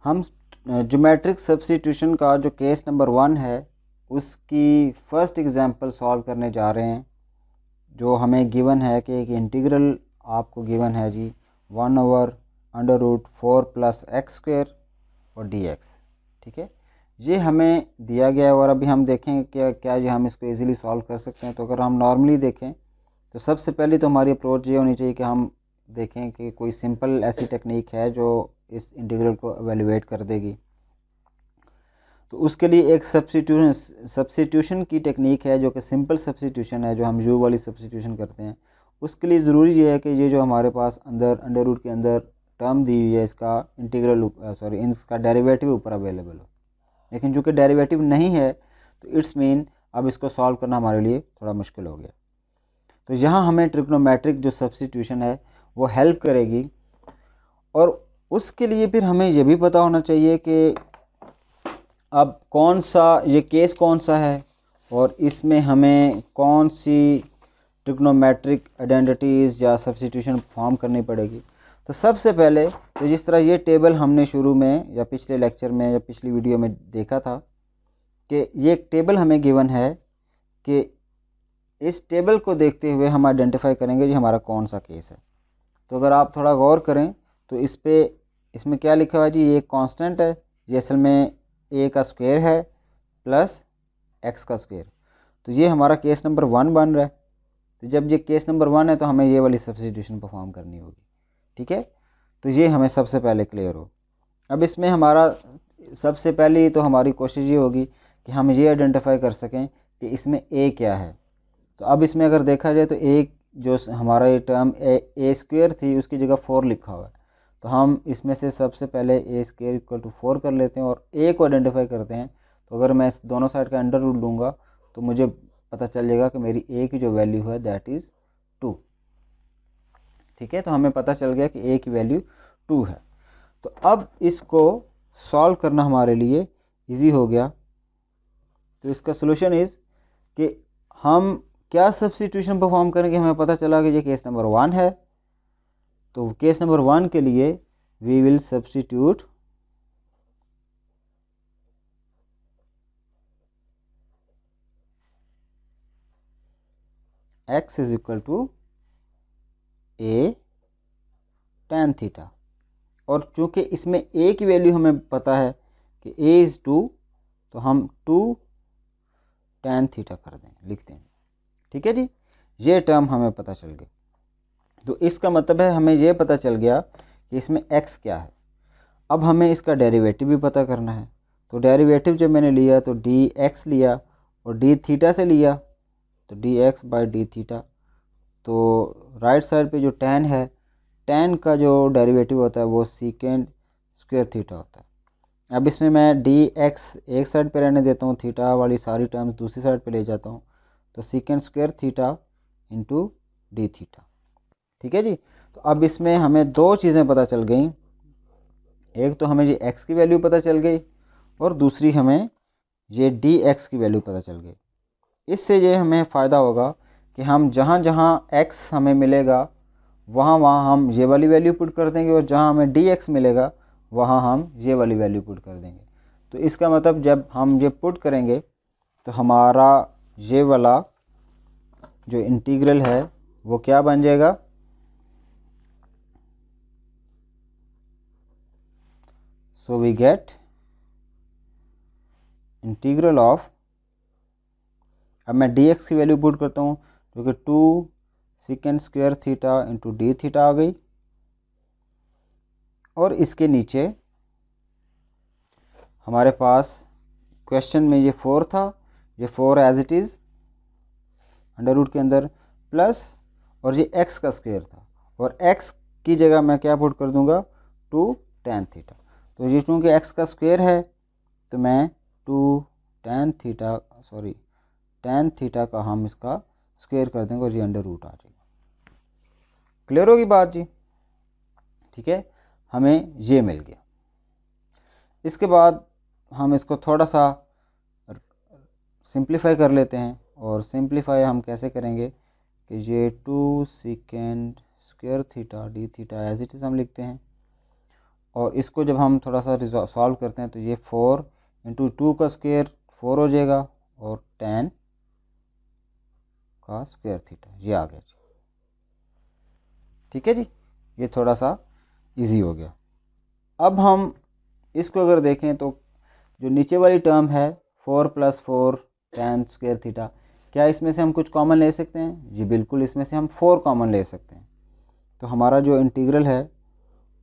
हम geometric substitution का जो केस नंबर 1 है उसकी फर्स्ट एग्जांपल सॉल्व करने जा रहे हैं। जो हमें गिवन है कि एक इंटीग्रल आपको गिवन है जी 1/√4 + x² और dx। ठीक है, ये हमें दिया गया है और अभी हम देखेंगे क्या ये हम इसको इजीली सॉल्व कर सकते हैं। तो अगर हम नॉर्मली देखें तो सबसे पहले तो हमारी अप्रोच ये होनी चाहिए कि हम देखें कि कोई सिंपल ऐसी टेक्निक है जो इस इंटीग्रल को एवेल्युएट कर देगी। तो उसके लिए एक सब्स्टिट्यूशन की टेक्निक है जो कि सिंपल सब्स्टिट्यूशन है, जो हम यू वाली सब्स्टिट्यूशन करते हैं। उसके लिए ज़रूरी ये है कि ये जो हमारे पास अंदर अंडर रूट के अंदर टर्म दी हुई है इसका इंटीग्रल इसका डेरिवेटिव ऊपर अवेलेबल हो। लेकिन चूँकि डेरिवेटिव नहीं है तो इट्स मीन अब इसको सॉल्व करना हमारे लिए थोड़ा मुश्किल हो गया। तो यहाँ हमें ट्रिग्नोमेट्रिक जो सब्स्टिट्यूशन है वो हेल्प करेगी। और उसके लिए फिर हमें ये भी पता होना चाहिए कि अब कौन सा ये केस कौन सा है और इसमें हमें कौन सी ट्रिग्नोमेट्रिक आइडेंटिटीज़ या सब्स्टिट्यूशन फॉर्म करनी पड़ेगी। तो सबसे पहले तो जिस तरह ये टेबल हमने शुरू में या पिछले लेक्चर में या पिछली वीडियो में देखा था कि ये एक टेबल हमें गिवन है कि इस टेबल को देखते हुए हम आइडेंटिफाई करेंगे ये हमारा कौन सा केस है। तो अगर आप थोड़ा गौर करें तो इसमें क्या लिखा हुआ है जी, ये एक कांस्टेंट है, ये असल में a का स्क्वायर है प्लस x का स्क्वायर। तो ये हमारा केस नंबर 1 बन रहा है। तो जब ये केस नंबर 1 है तो हमें ये वाली सब्स्टिट्यूशन परफॉर्म करनी होगी। ठीक है, तो ये हमें सबसे पहले क्लियर हो। अब इसमें हमारा सबसे पहले तो हमारी कोशिश ये होगी कि हम ये आइडेंटिफाई कर सकें कि इसमें a क्या है। तो अब इसमें अगर देखा जाए तो एक जो हमारा ये टर्म a स्क्वायर थी उसकी जगह 4 लिखा हुआ है। तो हम इसमें से सबसे पहले a² = 4 कर लेते हैं और a को आइडेंटिफाई करते हैं। तो अगर मैं इस दोनों साइड का अंडर रूट लूँगा तो मुझे पता चल जाएगा कि मेरी a की जो वैल्यू है दैट इज़ 2। ठीक है, तो हमें पता चल गया कि a की वैल्यू 2 है। तो अब इसको सॉल्व करना हमारे लिए इजी हो गया। तो इसका सोल्यूशन इज़ कि हम क्या सब्स्टिट्यूशन परफॉर्म करेंगे। हमें पता चला कि ये केस नंबर 1 है। तो केस नंबर 1 के लिए we will substitute x = a tan theta. और चूंकि इसमें a की वैल्यू हमें पता है कि a इज़ 2 तो हम 2 tan थीटा कर दें, लिखते हैं। ठीक है जी, ये टर्म हमें पता चल गया। तो इसका मतलब है हमें ये पता चल गया कि इसमें x क्या है। अब हमें इसका डेरिवेटिव भी पता करना है। तो डेरिवेटिव जब मैंने लिया तो dx लिया और d थीटा से लिया तो dx/d थीटा। तो राइट साइड पे जो tan है, tan का जो डेरिवेटिव होता है वो सेकेंड स्क्वायर थीटा होता है। अब इसमें मैं dx एक साइड पे रहने देता हूँ, थीटा वाली सारी टर्म्स दूसरी साइड पे ले जाता हूँ। तो second square theta into d theta. ठीक है जी, तो अब इसमें हमें दो चीज़ें पता चल गई। एक तो हमें ये x की वैल्यू पता चल गई और दूसरी हमें ये dx की वैल्यू पता चल गई। इससे ये हमें फ़ायदा होगा कि हम जहाँ जहाँ x हमें मिलेगा वहाँ वहाँ हम ये वाली वैल्यू पुट कर देंगे और जहाँ हमें dx मिलेगा वहाँ हम ये वाली वैल्यू पुट कर देंगे। तो इसका मतलब जब हम ये पुट करेंगे तो हमारा ये वाला जो इंटीग्रल है वो क्या बन जाएगा, so we get integral of, अब मैं dx की वैल्यू पुट करता हूँ जो कि 2 second square theta into d theta आ गई। और इसके नीचे हमारे पास क्वेश्चन में ये 4 था, ये 4 as it is under root के अंदर प्लस और ये x का स्क्वायर था और x की जगह मैं क्या पुट कर दूंगा 2 tan थीटा। तो ये चूँकि x का स्क्वायर है तो मैं 2 tan थीटा का हम इसका स्क्वायर कर देंगे और ये अंडर रूट आ जाएगा। क्लियर होगी बात जी। ठीक है, हमें ये मिल गया। इसके बाद हम इसको थोड़ा सा सिंप्लीफाई कर लेते हैं। और सिंप्लीफाई हम कैसे करेंगे कि ये 2 second square theta d theta as it is हम लिखते हैं और इसको जब हम थोड़ा सा सॉल्व करते हैं तो ये 4 इंटू 2 का स्क्वायर 4 हो जाएगा और 10 का स्क्वायर थीटा, ये आ गया जी। ठीक है जी, ये थोड़ा सा इजी हो गया। अब हम इसको अगर देखें तो जो नीचे वाली टर्म है 4 + 4 10 स्क्वायर थीटा, क्या इसमें से हम कुछ कॉमन ले सकते हैं? जी बिल्कुल, इसमें से हम 4 कॉमन ले सकते हैं। तो हमारा जो इंटीग्रल है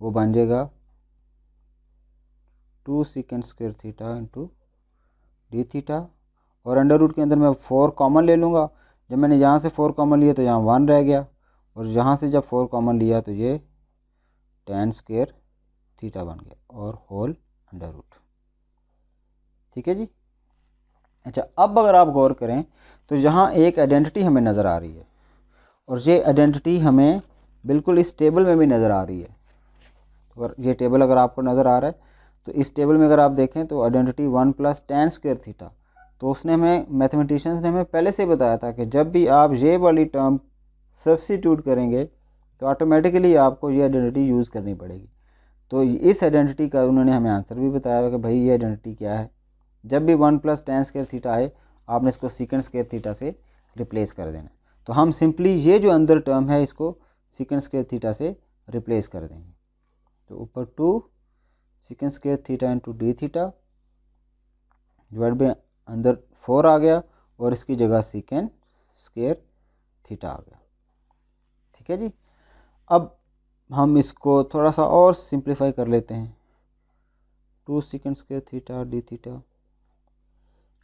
वो बन जाएगा 2 second square theta into d theta, और अंडर रूट के अंदर मैं 4 कॉमन ले लूँगा। जब मैंने यहाँ से 4 कॉमन लिया तो यहाँ 1 रह गया, और यहाँ से जब 4 कॉमन लिया तो ये 10 स्क्वायर थीटा बन गया और होल अंडर रूट। ठीक है जी। अच्छा, अब अगर आप गौर करें तो यहाँ एक आइडेंटिटी हमें नज़र आ रही है, और ये आइडेंटिटी हमें बिल्कुल इस टेबल में भी नज़र आ रही है। अगर ये टेबल अगर आपको नज़र आ रहा है तो इस टेबल में अगर आप देखें तो आइडेंटिटी 1 + 10 स्क्वायर थीटा, तो उसने हमें मैथमेटिशियंस ने हमें पहले से बताया था कि जब भी आप ये वाली टर्म सब्स्टिट्यूट करेंगे तो ऑटोमेटिकली आपको ये आइडेंटिटी यूज़ करनी पड़ेगी। तो इस आइडेंटिटी का उन्होंने हमें आंसर भी बताया है कि भाई ये आइडेंटिटी क्या है, जब भी 1 + 10 स्क्वायर थीटा आए आपने इसको सेकंड स्क्वायर थीटा से रिप्लेस कर देना। तो हम सिंपली ये जो अंदर टर्म है इसको सेकंड स्क्वायर थीटा से रिप्लेस कर देंगे। तो ऊपर 2 second square theta into d theta divide by अंदर 4 आ गया, और इसकी जगह सेकंड स्क्वायर थीटा आ गया। ठीक है जी। अब हम इसको थोड़ा सा और सिंप्लीफाई कर लेते हैं, 2 second square theta d theta.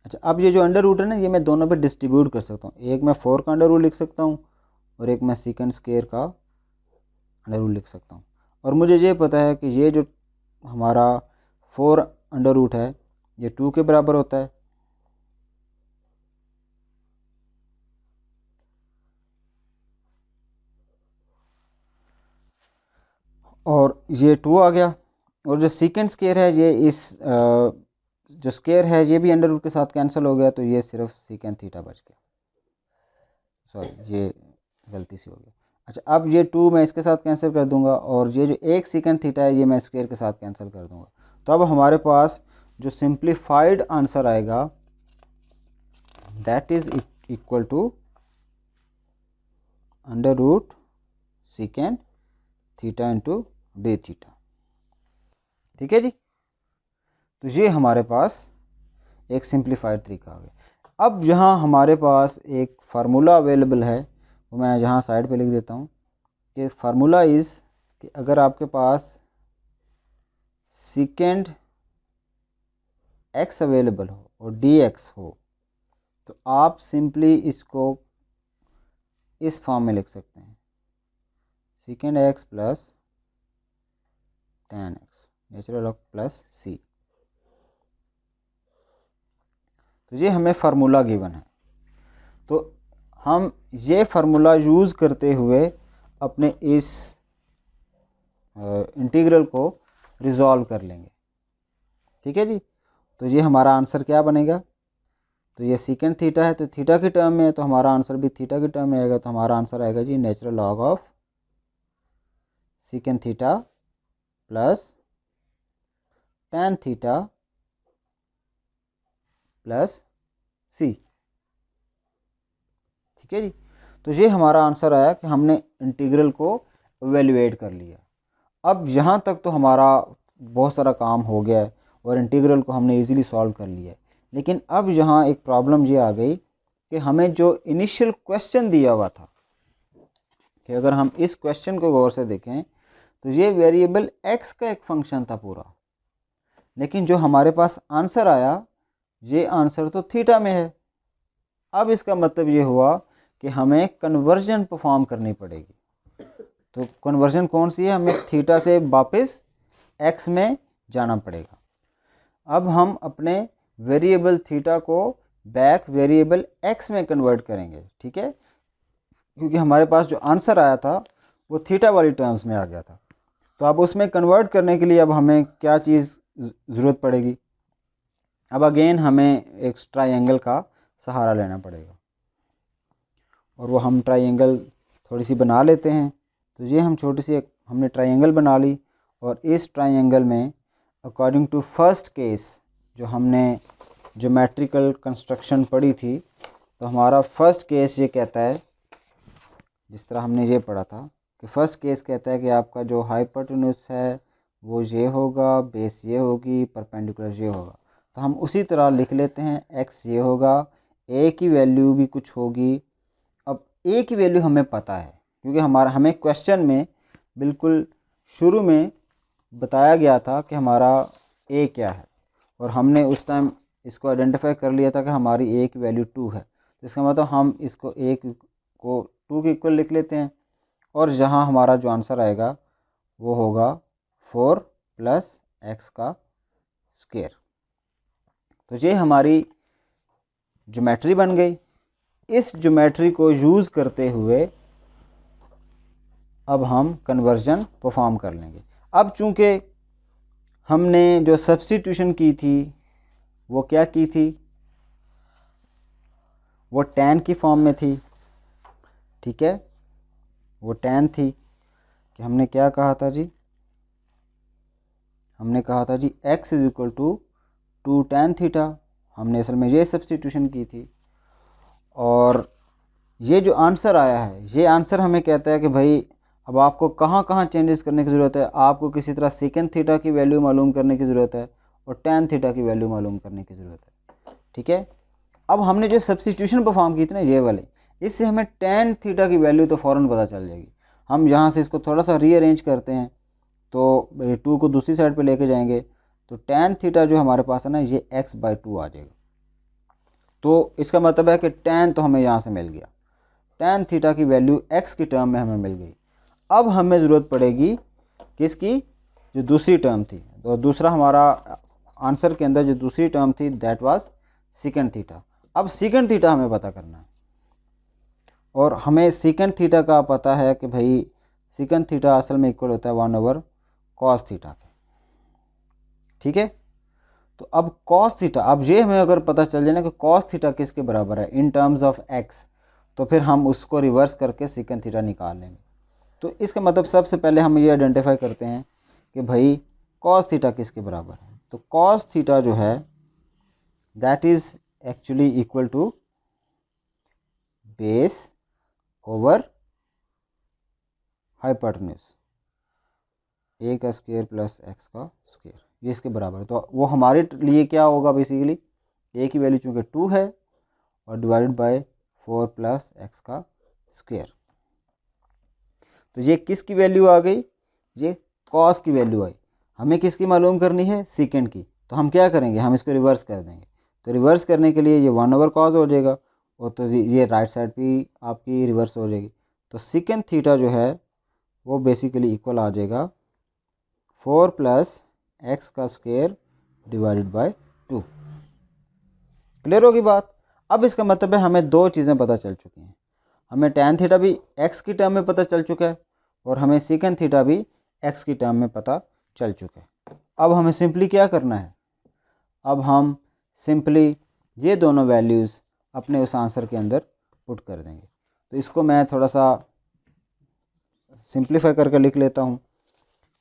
अच्छा, अब ये जो अंडर रूट है ना, ये मैं दोनों पे डिस्ट्रीब्यूट कर सकता हूँ। एक मैं 4 का अंडर रूट लिख सकता हूँ और एक मैं सेकंड स्क्वायर का अंडर रूट लिख सकता हूँ। और मुझे ये पता है कि ये जो हमारा 4 अंडर रूट है ये 2 के बराबर होता है, और ये 2 आ गया। और जो सेकंड स्क्वायर है ये इस जो स्क्वायर है ये भी अंडर रूट के साथ कैंसिल हो गया, तो ये सिर्फ सेकंड थीटा बच गया। सॉरी, ये गलती से हो गया। अच्छा, अब ये 2 मैं इसके साथ कैंसिल कर दूंगा, और ये जो एक सेकंड थीटा है ये मैं स्क्वायर के साथ कैंसिल कर दूंगा। तो अब हमारे पास जो सिंप्लीफाइड आंसर आएगा that is equal to under root second theta into d theta. ठीक है जी। तो ये हमारे पास एक सिंप्लीफाइड तरीका आ गया। अब यहाँ हमारे पास एक फार्मूला अवेलेबल है, वो मैं यहाँ साइड पे लिख देता हूँ कि फार्मूला इज़ कि अगर आपके पास सेकेंड एक्स अवेलेबल हो और डी एक्स हो तो आप सिंपली इसको इस फॉर्म में लिख सकते हैं, second x plus tan x natural log plus C. तो ये हमें फार्मूला गिवन है, तो हम ये फार्मूला यूज़ करते हुए अपने इस इंटीग्रल को रिजॉल्व कर लेंगे। ठीक है जी। तो ये हमारा आंसर क्या बनेगा, तो ये सेकंड थीटा है तो थीटा की टर्म में है, तो हमारा आंसर भी थीटा की टर्म में आएगा। तो हमारा आंसर आएगा जी natural log of second theta plus tan theta plus C. ठीक है जी। तो ये हमारा आंसर आया कि हमने इंटीग्रल को इवेल्युएट कर लिया। अब यहाँ तक तो हमारा बहुत सारा काम हो गया है और इंटीग्रल को हमने इजीली सॉल्व कर लिया है, लेकिन अब यहाँ एक प्रॉब्लम ये आ गई कि हमें जो इनिशियल क्वेश्चन दिया हुआ था, कि अगर हम इस क्वेश्चन को गौर से देखें तो ये वेरिएबल x का एक फंक्शन था पूरा, लेकिन जो हमारे पास आंसर आया ये आंसर तो थीटा में है। अब इसका मतलब ये हुआ कि हमें कन्वर्जन परफॉर्म करनी पड़ेगी। तो कन्वर्जन कौन सी है, हमें थीटा से वापस x में जाना पड़ेगा। अब हम अपने वेरिएबल थीटा को बैक वेरिएबल x में कन्वर्ट करेंगे। ठीक है, क्योंकि हमारे पास जो आंसर आया था वो थीटा वाली टर्म्स में आ गया था। तो अब उसमें कन्वर्ट करने के लिए अब हमें क्या चीज़ ज़रूरत पड़ेगी, अब अगेन हमें एक ट्रायंगल का सहारा लेना पड़ेगा, और वो हम ट्रायंगल थोड़ी सी बना लेते हैं। तो ये हम छोटी सी हमने ट्रायंगल बना ली, और इस ट्राइंगल में अकॉर्डिंग टू फर्स्ट केस जो हमने ज्योमेट्रिकल कंस्ट्रक्शन पढ़ी थी, तो हमारा फर्स्ट केस ये कहता है, जिस तरह हमने ये पढ़ा था कि फर्स्ट केस कहता है कि आपका जो हाइपोटेन्यूज है वो ये होगा, बेस ये होगी, परपेंडिकुलर ये होगा। तो हम उसी तरह लिख लेते हैं, एक्स ये होगा, ए की वैल्यू भी कुछ होगी। अब ए की वैल्यू हमें पता है क्योंकि हमें क्वेश्चन में बिल्कुल शुरू में बताया गया था कि हमारा ए क्या है, और हमने उस टाइम इसको आइडेंटिफाई कर लिया था कि हमारी ए की वैल्यू 2 है। तो इसका मतलब हम इसको ए को 2 के इक्वल लिख लेते हैं, और जहाँ हमारा जो आंसर आएगा वो होगा 4 + x का स्क्वायर। तो ये हमारी ज्योमेट्री बन गई। इस ज्योमेट्री को यूज़ करते हुए अब हम कन्वर्जन परफॉर्म कर लेंगे। अब चूंकि हमने जो सब्स्टिट्यूशन की थी वो क्या की थी, वो tan की फॉर्म में थी, ठीक है, वो tan थी कि हमने क्या कहा था जी, हमने कहा था जी x = 2 tan थीटा। हमने असल में ये सब्स्टिट्यूशन की थी, और ये जो आंसर आया है ये आंसर हमें कहता है कि भाई अब आपको कहाँ कहाँ चेंजेस करने की ज़रूरत है। आपको किसी तरह सेकेंड थीटा की वैल्यू मालूम करने की ज़रूरत है और tan थीटा की वैल्यू मालूम करने की ज़रूरत है, ठीक है। अब हमने जो सब्स्टिट्यूशन परफॉर्म की थी ना ये वाले, इससे हमें tan थीटा की वैल्यू तो फ़ौरन पता चल जाएगी। हम यहाँ से इसको थोड़ा सा रीअरेंज करते हैं तो 2 को दूसरी साइड पे लेके जाएंगे, तो tan थीटा जो हमारे पास है ना ये x/2 आ जाएगा। तो इसका मतलब है कि tan तो हमें यहाँ से मिल गया, tan थीटा की वैल्यू x की टर्म में हमें मिल गई। अब हमें ज़रूरत पड़ेगी किसकी, जो दूसरी टर्म थी। तो दूसरा हमारा आंसर के अंदर जो दूसरी टर्म थी दैट वाज सेकेंड थीटा। अब सेकेंड थीटा हमें पता करना है, और हमें सेकेंड थीटा का पता है कि भाई सेकेंड थीटा असल में इक्वल होता है 1/cos थीटा के, ठीक है। तो अब cos थीटा, अब ये हमें अगर पता चल जाए ना कि cos थीटा किसके बराबर है इन टर्म्स ऑफ x, तो फिर हम उसको रिवर्स करके सेकेंड थीटा निकाल लेंगे। तो इसका मतलब सबसे पहले हम ये आइडेंटिफाई करते हैं कि भाई cos थीटा किसके बराबर है। तो cos थीटा जो है that is actually equal to base over hypotenuse, a का स्क्वायर + x का स्क्वायर, ये इसके बराबर है। तो वो हमारे लिए क्या होगा, बेसिकली a की वैल्यू चूँकि 2 है और डिवाइडेड बाय 4 + x का स्क्वायर। तो ये किसकी वैल्यू आ गई, ये cos की वैल्यू आई। हमें किसकी मालूम करनी है, सेकेंड की। तो हम क्या करेंगे, हम इसको रिवर्स कर देंगे। तो रिवर्स करने के लिए ये 1/cos हो जाएगा, और तो ये राइट साइड भी आपकी रिवर्स हो जाएगी। तो सेकेंड थीटा जो है वो बेसिकली इक्वल आ जाएगा 4 + x का स्क्वायर डिवाइडेड बाय 2। क्लियर होगी बात। अब इसका मतलब है हमें दो चीज़ें पता चल चुकी हैं, हमें tan थीटा भी x की टर्म में पता चल चुका है, और हमें सेकेंड थीटा भी x की टर्म में पता चल चुका है। अब हमें सिंपली क्या करना है, अब हम सिंपली ये दोनों वैल्यूज़ अपने उस आंसर के अंदर पुट कर देंगे। तो इसको मैं थोड़ा सा सिंप्लीफाई करके लिख लेता हूँ,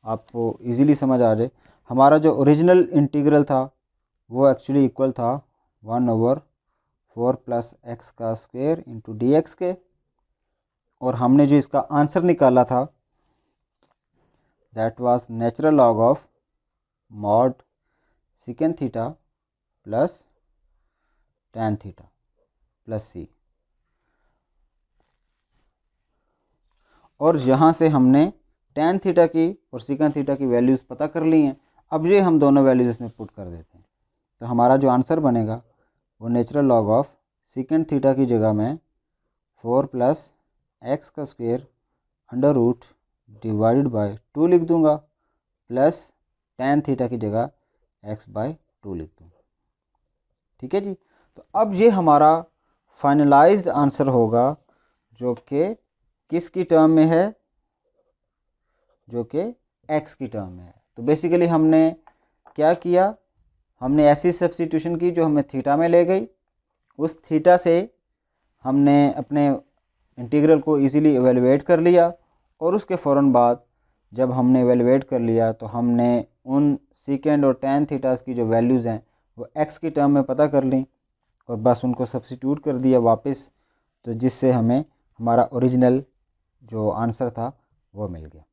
आपको इजीली समझ आ जाए। हमारा जो ओरिजिनल इंटीग्रल था वो एक्चुअली इक्वल था 1/4 + x का स्क्वायर इंटू dx के, और हमने जो इसका आंसर निकाला था that was natural log of mod second theta + tan theta + c। और यहाँ से हमने tan थीटा की और सेकेंड थीटा की वैल्यूज़ पता कर ली हैं। अब ये हम दोनों वैल्यूज़ इसमें पुट कर देते हैं, तो हमारा जो आंसर बनेगा वो natural log of second theta की जगह में 4 + x का स्क्वायर √ डिवाइडेड बाय 2 लिख दूंगा, प्लस tan थीटा की जगह x/2 लिख दूंगा, ठीक है जी। तो अब ये हमारा फाइनलाइज्ड आंसर होगा जो कि किसकी टर्म में है, जो कि x की टर्म में है। तो बेसिकली हमने क्या किया, हमने ऐसी सब्स्टिट्यूशन की जो हमें थीटा में ले गई, उस थीटा से हमने अपने इंटीग्रल को इजीली एवेलुएट कर लिया, और उसके फ़ौरन बाद जब हमने एवेलुएट कर लिया तो हमने उन सीकेंड और टेन थीटास की जो वैल्यूज़ हैं वो एक्स की टर्म में पता कर ली और बस उनको सब्स्टिट्यूट कर दिया वापस, तो जिससे हमें हमारा ओरिजिनल जो आंसर था वो मिल गया।